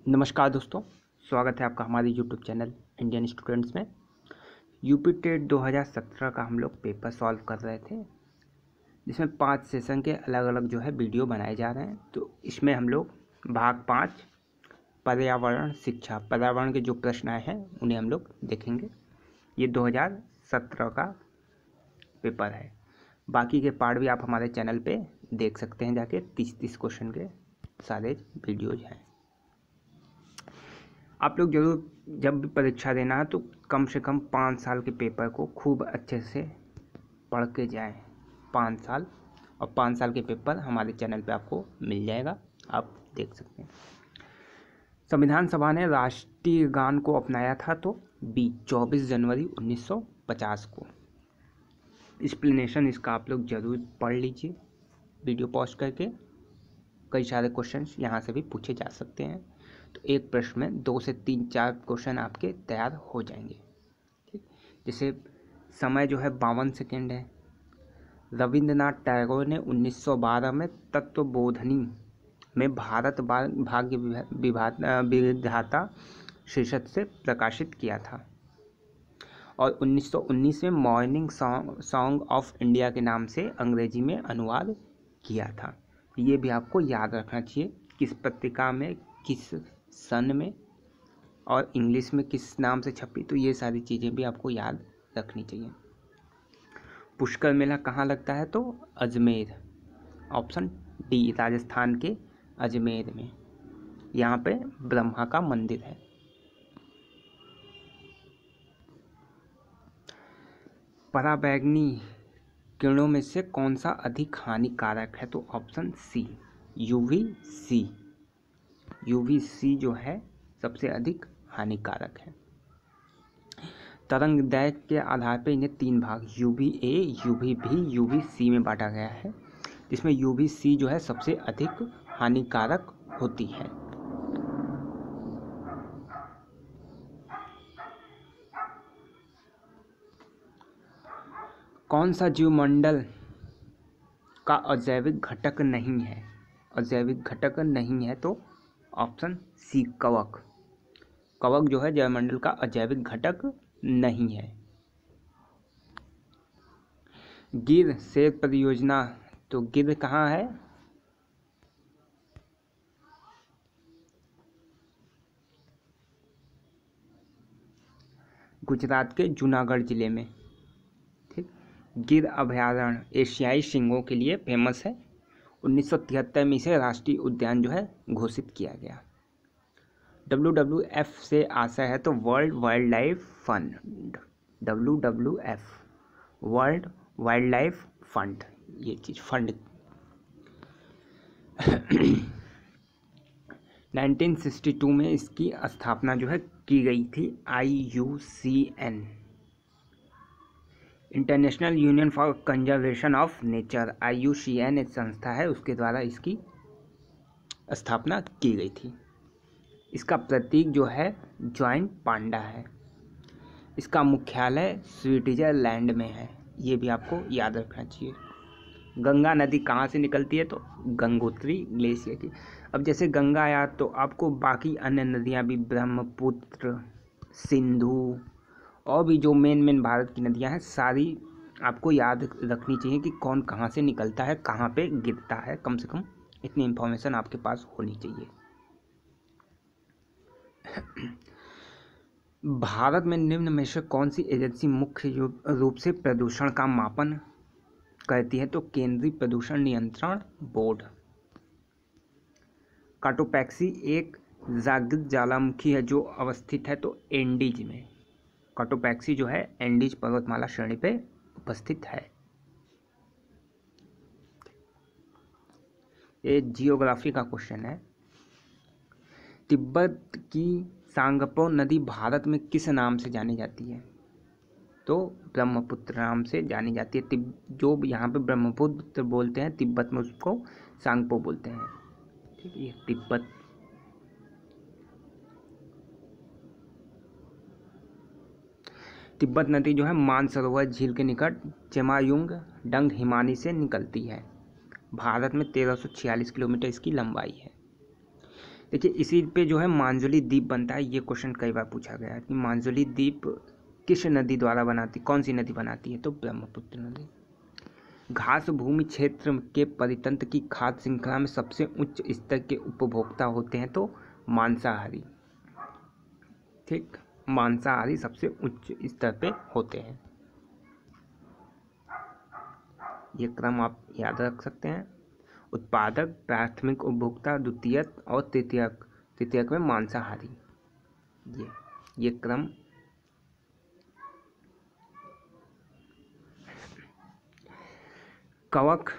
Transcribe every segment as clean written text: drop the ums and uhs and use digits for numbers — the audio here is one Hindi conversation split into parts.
नमस्कार दोस्तों, स्वागत है आपका हमारे यूट्यूब चैनल इंडियन स्टूडेंट्स में। यूपी टेट 2017 का हम लोग पेपर सॉल्व कर रहे थे, जिसमें 5 सेशन के अलग अलग जो है वीडियो बनाए जा रहे हैं। तो इसमें हम लोग भाग 5 पर्यावरण शिक्षा, पर्यावरण के जो प्रश्न आए हैं उन्हें हम लोग देखेंगे। ये 2017 का पेपर है। बाकी के पार्ट भी आप हमारे चैनल पे देख सकते हैं जाके। 30 क्वेश्चन के सारे वीडियोज हैं। आप लोग ज़रूर जब भी परीक्षा देना है तो कम से कम 5 साल के पेपर को खूब अच्छे से पढ़ के जाएं। 5 साल और 5 साल के पेपर हमारे चैनल पे आपको मिल जाएगा, आप देख सकते हैं। संविधान सभा ने राष्ट्रीय गान को अपनाया था तो 24 जनवरी 1950 को। एक्सप्लेनेशन इसका आप लोग ज़रूर पढ़ लीजिए वीडियो पॉज करके। कई सारे क्वेश्चंस यहाँ से भी पूछे जा सकते हैं, तो एक प्रश्न में 2 से 3-4 क्वेश्चन आपके तैयार हो जाएंगे। ठीक, जैसे समय जो है 52 सेकेंड है। रविंद्रनाथ टैगोर ने 1912 में तत्वबोधनी में भारत भाग्य विधाता शीर्षक से प्रकाशित किया था, और 1919 में मॉर्निंग सॉन्ग ऑफ इंडिया के नाम से अंग्रेजी में अनुवाद किया था। ये भी आपको याद रखना चाहिए, किस पत्रिका में, किस सन में, और इंग्लिश में किस नाम से छपी। तो ये सारी चीज़ें भी आपको याद रखनी चाहिए। पुष्कर मेला कहाँ लगता है? तो अजमेर, ऑप्शन डी, राजस्थान के अजमेर में। यहाँ पे ब्रह्मा का मंदिर है। पराबैंगनी किरणों में से कौन सा अधिक हानिकारक है? तो ऑप्शन सी, UVC। UVC जो है सबसे अधिक हानिकारक है। तरंग दैर्घ्य के आधार पर इन्हें 3 भाग UVA, UVB, UVC में बांटा गया है, जिसमें UVC जो है सबसे अधिक हानिकारक होती है। कौन सा जीवमंडल का अजैविक घटक नहीं है? अजैविक घटक नहीं है तो ऑप्शन सी, कवक। कवक जो है जैवमंडल का अजैविक घटक नहीं है। गिर शेर परियोजना, तो गिर कहाँ है? गुजरात के जूनागढ़ जिले में। ठीक, गिर अभयारण्य एशियाई सिंहों के लिए फेमस है। 1973 में इसे राष्ट्रीय उद्यान जो है घोषित किया गया। WWF से आशय है तो world wild life fund. WWF, world wild life fund, ये चीज़ फंड। 1962 में इसकी स्थापना जो है की गई थी। IUCN, international union for conservation of nature, IUCN एक संस्था है, उसके द्वारा इसकी स्थापना की गई थी। इसका प्रतीक जो है ज्वाइंट पांडा है। इसका मुख्यालय स्विट्जरलैंड में है। ये भी आपको याद रखना चाहिए। गंगा नदी कहाँ से निकलती है? तो गंगोत्री ग्लेशियर की। अब जैसे गंगा आया तो आपको बाकी अन्य नदियाँ भी, ब्रह्मपुत्र, सिंधु, और भी जो मेन भारत की नदियाँ हैं, सारी आपको याद रखनी चाहिए कि कौन कहाँ से निकलता है, कहाँ पे गिरता है। कम से कम इतनी इन्फॉर्मेशन आपके पास होनी चाहिए। भारत में निम्न में से कौन सी एजेंसी मुख्य रूप से प्रदूषण का मापन करती है? तो केंद्रीय प्रदूषण नियंत्रण बोर्ड। काटोपैक्सी एक जागृत ज्वालामुखी है जो अवस्थित है तो एंडीज में। काटोपैक्सी जो है एंडीज पर्वतमाला श्रेणी पे उपस्थित है। ये जियोग्राफी का क्वेश्चन है। तिब्बत की सांगपो नदी भारत में किस नाम से जानी जाती है? तो ब्रह्मपुत्र नाम से जानी जाती है। जो यहाँ पे ब्रह्मपुत्र बोलते हैं, तिब्बत में उसको सांगपो बोलते हैं। ठीक है, ये तिब्बत। तिब्बत नदी जो है मानसरोवर झील के निकट चेमायुंग डंग हिमानी से निकलती है। भारत में 1346 किलोमीटर इसकी लंबाई है। देखिए इसी पे जो है मांजुली द्वीप बनता है। ये क्वेश्चन कई बार पूछा गया है कि मांजुली द्वीप किस नदी द्वारा बनाती, कौन सी नदी बनाती है, तो ब्रह्मपुत्र नदी। घास भूमि क्षेत्र के परितंत्र की खाद्य श्रृंखला में सबसे उच्च स्तर के उपभोक्ता होते हैं तो मांसाहारी। ठीक, मांसाहारी सबसे उच्च स्तर पे होते हैं। ये क्रम आप याद रख सकते हैं। उत्पादक, प्राथमिक उपभोक्ता, द्वितीयक और तृतीयक, तृतीयक में मांसाहारी। ये क्रम कवक,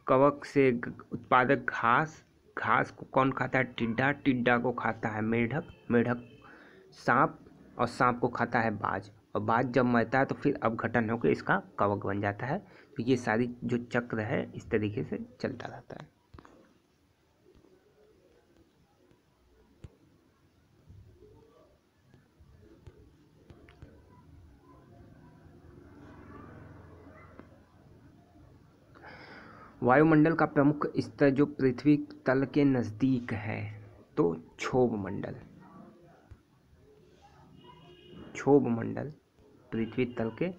कवक से उत्पादक घास, घास को कौन खाता है, टिड्डा, टिड्डा को खाता है मेढक, मेढक सांप, और सांप को खाता है बाज, और बाज जब मरता है तो फिर अपघटन होकर इसका कवक बन जाता है। तो ये सारी जो चक्र है इस तरीके से चलता रहता है। वायुमंडल का प्रमुख स्तर जो पृथ्वी तल के नज़दीक है तो क्षोभ मंडल। क्षोभ मंडल पृथ्वी तल के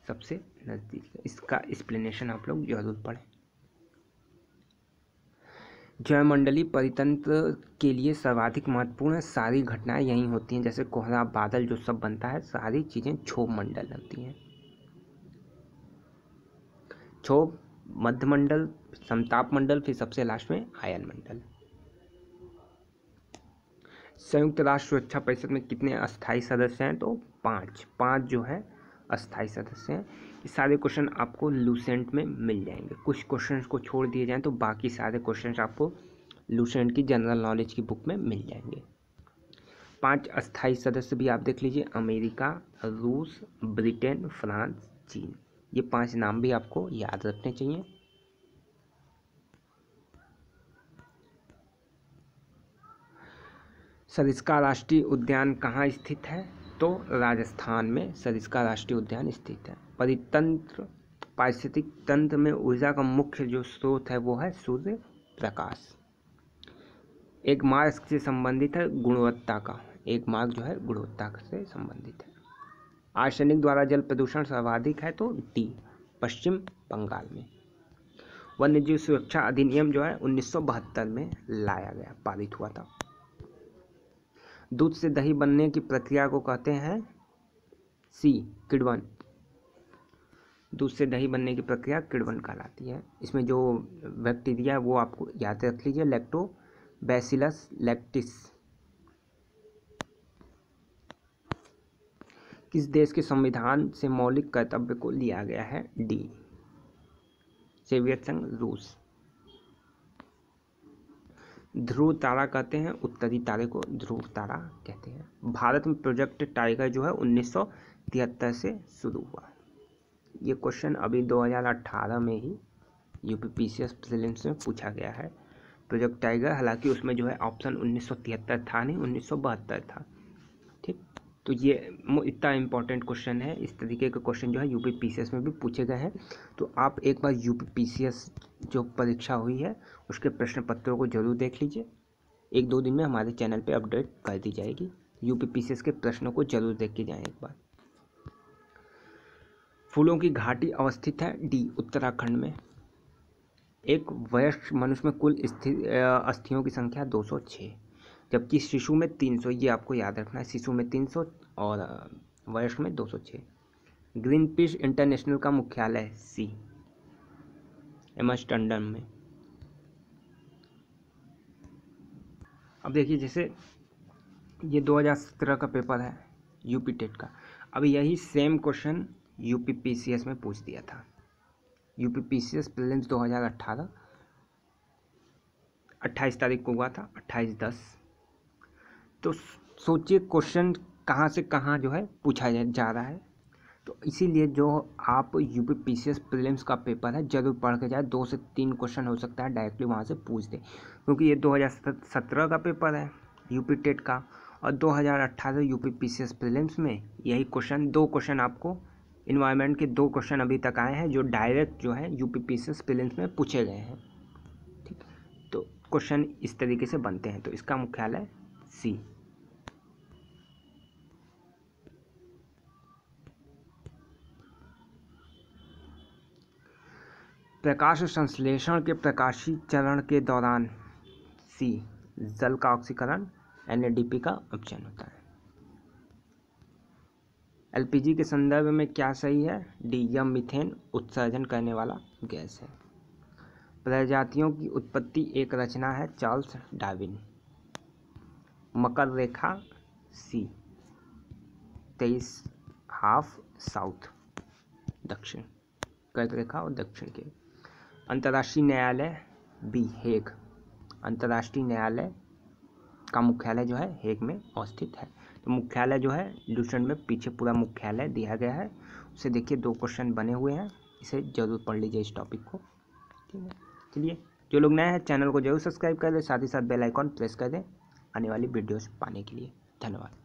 सबसे नज़दीक है। इसका एक्सप्लेनेशन आप लोग जरूर पढ़ें। जयमंडलीय परितंत्र के लिए सर्वाधिक महत्वपूर्ण सारी घटनाएं यहीं होती हैं, जैसे कोहरा, बादल जो सब बनता है, सारी चीज़ें क्षोभ मंडल होती हैं। क्षोभ, मध्यमंडल, समताप मंडल, फिर सबसे लास्ट में आयन मंडल। संयुक्त राष्ट्र सुरक्षा परिषद में कितने अस्थायी सदस्य हैं, तो 5 जो है अस्थायी सदस्य हैं। ये सारे क्वेश्चन आपको लूसेंट में मिल जाएंगे। कुछ क्वेश्चंस को छोड़ दिए जाएं तो बाकी सारे क्वेश्चंस आपको लूसेंट की जनरल नॉलेज की बुक में मिल जाएंगे। 5 अस्थायी सदस्य भी आप देख लीजिए, अमेरिका, रूस, ब्रिटेन, फ्रांस, चीन। ये 5 नाम भी आपको याद रखने चाहिए। सरिस्का राष्ट्रीय उद्यान कहाँ स्थित है, तो राजस्थान में सरिस्का राष्ट्रीय उद्यान स्थित है। परितंत्र, पारिस्थितिक तंत्र में ऊर्जा का मुख्य जो स्रोत है वो है सूर्य प्रकाश। एक मार्ग से संबंधित है गुणवत्ता का, एक मार्ग जो है गुणवत्ता से संबंधित है। आर्सेनिक द्वारा जल प्रदूषण सर्वाधिक है तो डी, पश्चिम बंगाल में। वन्यजीव सुरक्षा अधिनियम जो है 1972 में लाया गया, पारित हुआ था। दूध से दही बनने की प्रक्रिया को कहते हैं सी, किण्वन। दूध से दही बनने की प्रक्रिया किण्वन कहलाती है। इसमें जो बैक्टीरिया है वो आपको याद रख लीजिए, लैक्टोबैसिलस लैक्टिस। किस देश के संविधान से मौलिक कर्तव्य को लिया गया है, डी, सोवियत संघ, रूस। ध्रुव तारा कहते हैं उत्तरी तारे को, ध्रुव तारा कहते हैं। भारत में प्रोजेक्ट टाइगर जो है 1973 से शुरू हुआ। ये क्वेश्चन अभी 2018 में ही यूपीपीसीएस प्रीलिम्स में पूछा गया है, प्रोजेक्ट टाइगर। हालांकि उसमें जो है ऑप्शन 1973 था नहीं, 1972 था। ठीक, तो ये इतना इम्पोर्टेंट क्वेश्चन है। इस तरीके के क्वेश्चन जो है यूपीपीसीएस में भी पूछे गए हैं। तो आप एक बार यूपीपीसीएस जो परीक्षा हुई है उसके प्रश्न पत्रों को जरूर देख लीजिए। 1-2 दिन में हमारे चैनल पे अपडेट कर दी जाएगी। यूपीपीसीएस के प्रश्नों को जरूर देख के जाएं एक बार। फूलों की घाटी अवस्थित है, डी, उत्तराखंड में। एक वयस्क मनुष्य में कुल अस्थियों की संख्या 206, जबकि शिशु में 300। ये आपको याद रखना है, शिशु में 300 और वयस्क में 206। ग्रीन पीस इंटरनेशनल का मुख्यालय सी, एम्स्टर्डम में। अब देखिए जैसे ये 2017 का पेपर है यूपी टेट का, अब यही सेम क्वेश्चन यूपीपीसीएस में पूछ दिया था। यूपीपीसीएस प्रीलिम्स 2018 28 तारीख को हुआ था, 28/10। तो सोचिए क्वेश्चन कहाँ से कहाँ जो है पूछा जा रहा है। तो इसीलिए जो आप यूपीपीसीएस प्रीलिम्स का पेपर है जरूर पढ़ के जाए। 2 से 3 क्वेश्चन हो सकता है डायरेक्टली वहाँ से पूछ दे, क्योंकि ये 2017 का पेपर है यूपी टेट का, और 2018 यूपीपीसीएस प्रीलिम्स में यही क्वेश्चन, 2 क्वेश्चन आपको इन्वायरमेंट के 2 क्वेश्चन अभी तक आए हैं जो डायरेक्ट जो है यूपीपीसीएस प्रीलिम्स में पूछे गए हैं। ठीक, तो क्वेश्चन इस तरीके से बनते हैं, तो इसका मुख्यालय सी। प्रकाश संश्लेषण के प्रकाशीय चरण के दौरान सी जल का ऑक्सीकरण NADP का अपचयन होता है। LPG के संदर्भ में क्या सही है? डी, यह मीथेन उत्सर्जन करने वाला गैस है। प्रजातियों की उत्पत्ति एक रचना है, चार्ल्स डार्विन। मकर रेखा सी 23 हाफ साउथ दक्षिण, कर्क रेखा और दक्षिण के। अंतर्राष्ट्रीय न्यायालय बी हेग। अंतर्राष्ट्रीय न्यायालय का मुख्यालय जो है हेग में अवस्थित है। तो मुख्यालय जो है ल्यूसेंट में पीछे पूरा मुख्यालय दिया गया है, उसे देखिए 2 क्वेश्चन बने हुए हैं, इसे जरूर पढ़ लीजिए इस टॉपिक को। ठीक है, चलिए जो लोग नए हैं चैनल को जरूर सब्सक्राइब कर दें, साथ ही साथ बेल आइकॉन प्रेस कर दें आने वाली वीडियोस पाने के लिए। धन्यवाद।